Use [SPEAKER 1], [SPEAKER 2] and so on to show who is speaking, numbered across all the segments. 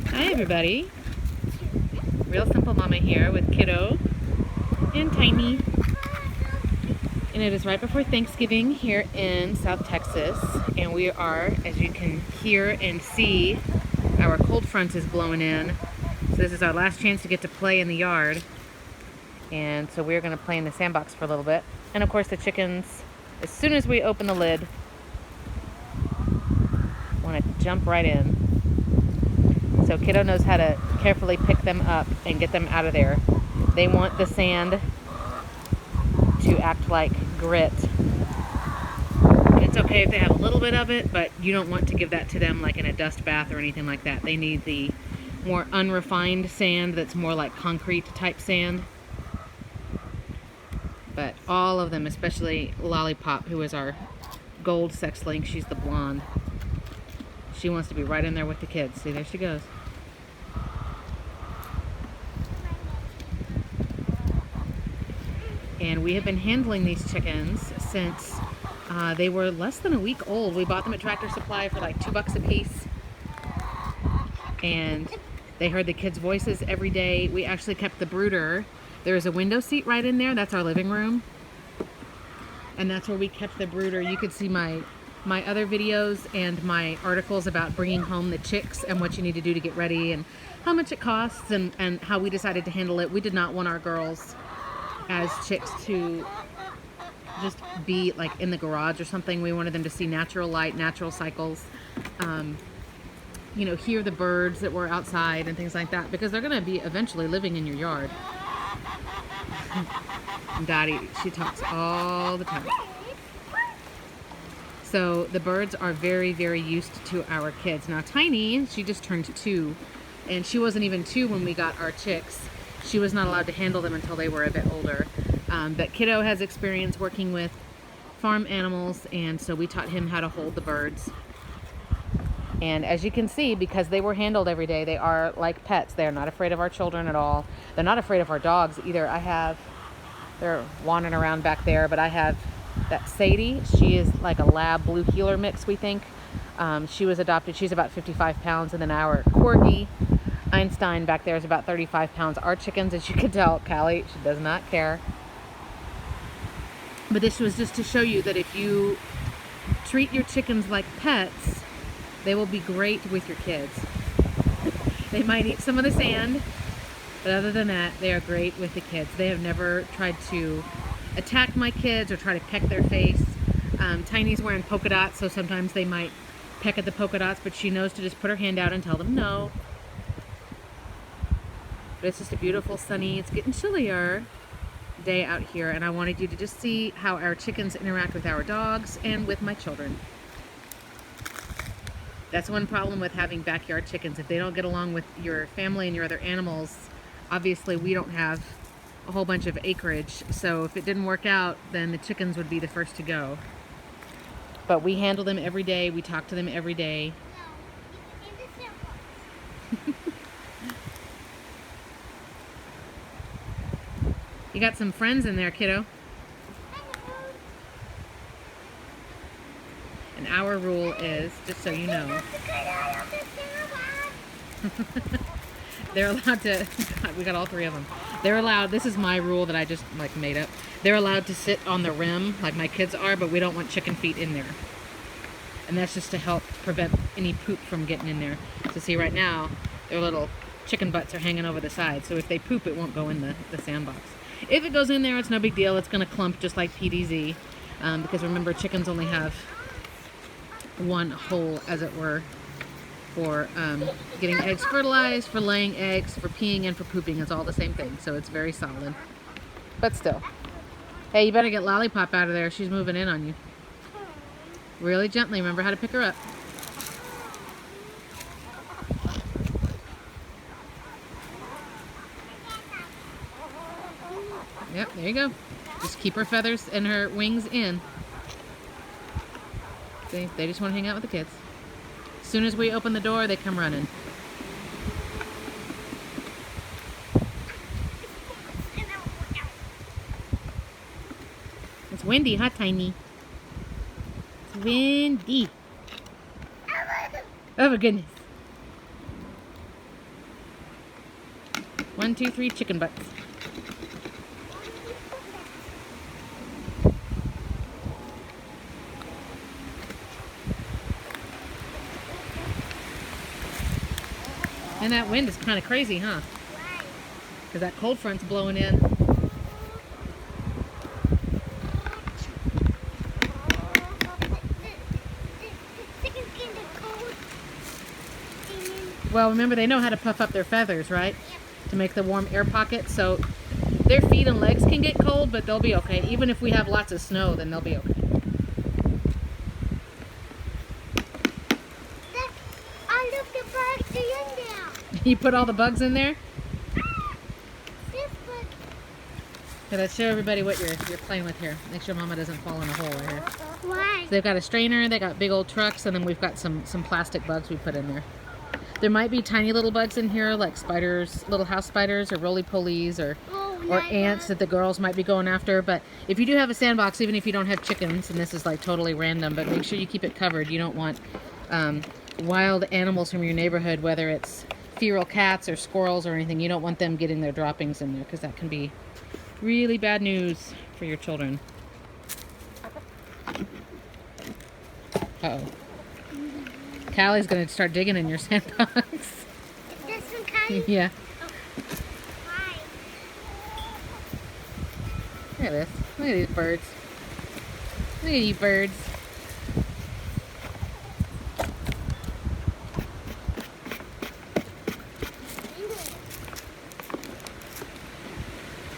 [SPEAKER 1] Hi everybody. Real Simple Mama here with Kiddo and Tiny. And it is right before Thanksgiving here in South Texas. And we are, as you can hear and see, our cold front is blowing in. So this is our last chance to get to play in the yard. And so we're going to play in the sandbox for a little bit. And of course the chickens, as soon as we open the lid, want to jump right in. So Kiddo knows how to carefully pick them up and get them out of there. They want the sand to act like grit. And it's okay if they have a little bit of it, but you don't want to give that to them like in a dust bath or anything like that. They need the more unrefined sand that's more like concrete type sand. But all of them, especially Lollipop, who is our gold sex link, she's the blonde. She wants to be right in there with the kids. See, there she goes. And we have been handling these chickens since they were less than a week old. We bought them at Tractor Supply for like $2 a piece. And they heard the kids' voices every day. We actually kept the brooder. There's a window seat right in there. That's our living room. And that's where we kept the brooder. You could see my other videos and my articles about bringing home the chicks and what you need to do to get ready and how much it costs and how we decided to handle it. We did not want our girls as chicks to just be like in the garage or something. We wanted them to see natural light, natural cycles, you know, hear the birds that were outside and things like that, because they're going to be eventually living in your yard. Dottie, she talks all the time. So the birds are very, very used to our kids. Now Tiny, she just turned 2, and she wasn't even 2 when we got our chicks. She was not allowed to handle them until they were a bit older. But Kiddo has experience working with farm animals, and so we taught him how to hold the birds. And as you can see, because they were handled every day, they are like pets. They are not afraid of our children at all. They're not afraid of our dogs either. They're wandering around back there, but I have that Sadie. She is like a lab blue heeler mix, we think. She was adopted. She's about 55 pounds. And then our Corgi, Einstein, back there is about 35 pounds. Our chickens, as you can tell, Callie, she does not care. But this was just to show you that if you treat your chickens like pets, they will be great with your kids. They might eat some of the sand, but other than that, they are great with the kids. They have never tried to attack my kids or try to peck their face. Tiny's wearing polka dots, so sometimes they might peck at the polka dots, but she knows to just put her hand out and tell them no. But it's just a beautiful, sunny, it's getting chillier day out here, and I wanted you to just see how our chickens interact with our dogs and with my children. That's one problem with having backyard chickens. If they don't get along with your family and your other animals, obviously we don't have a whole bunch of acreage, so if it didn't work out, then the chickens would be the first to go. But we handle them every day, we talk to them every day. You got some friends in there, Kiddo. And our rule is, just so you know, they're allowed to, God, we got all 3 of them. They're allowed, this is my rule that I just like made up. They're allowed to sit on the rim like my kids are, but we don't want chicken feet in there. And that's just to help prevent any poop from getting in there. So see, right now, their little chicken butts are hanging over the side. So if they poop, it won't go in the sandbox. If it goes in there, it's no big deal. It's going to clump just like PDZ. Because remember, chickens only have one hole, as it were, for getting eggs fertilized, for laying eggs, for peeing, and for pooping. It's all the same thing, so it's very solid. But still. Hey, you better get Lollipop out of there. She's moving in on you. Really gently. Remember how to pick her up. Yep, there you go. Just keep her feathers and her wings in. See, they just want to hang out with the kids. As soon as we open the door, they come running. It's windy, huh, Tiny? It's windy. Oh my goodness. 1, 2, 3 chicken butts. And that wind is kind of crazy, huh? Because that cold front's blowing in. Well, remember, they know how to puff up their feathers, right? To make the warm air pockets. So their feet and legs can get cold, but they'll be okay. Even if we have lots of snow, then they'll be okay.
[SPEAKER 2] All of the bugs are in there.
[SPEAKER 1] You put all the bugs in there?
[SPEAKER 2] This bug.
[SPEAKER 1] Okay, let's show everybody what you're playing with here. Make sure Mama doesn't fall in a hole right here.
[SPEAKER 2] Why?
[SPEAKER 1] So they've got a strainer, they got big old trucks, and then we've got some plastic bugs we put in there. There might be tiny little bugs in here, like spiders, little house spiders, or roly-polies, or ants that the girls might be going after. But if you do have a sandbox, even if you don't have chickens, and this is like totally random, but make sure you keep it covered. You don't want wild animals from your neighborhood, whether it's feral cats or squirrels or anything. You don't want them getting their droppings in there, because that can be really bad news for your children. Uh-oh. Callie's going to start digging in your sandbox.
[SPEAKER 2] This one, Callie?
[SPEAKER 1] Yeah.
[SPEAKER 2] Why?
[SPEAKER 1] Look at this. Look at these birds. Look at you birds.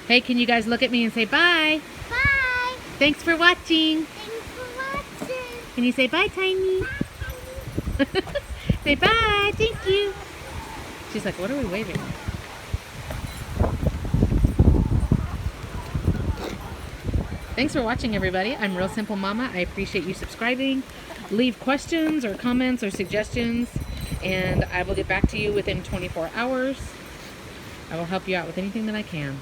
[SPEAKER 1] Hey, can you guys look at me and say bye?
[SPEAKER 2] Bye.
[SPEAKER 1] Thanks for watching.
[SPEAKER 2] Thanks for watching.
[SPEAKER 1] Can you say bye, Tiny?
[SPEAKER 2] Bye, Callie.
[SPEAKER 1] Say bye. Thank you. She's like, what are we waving? Thanks for watching, everybody. I'm Real Simple Mama. I appreciate you subscribing. Leave questions or comments or suggestions, and I will get back to you within 24 hours. I will help you out with anything that I can.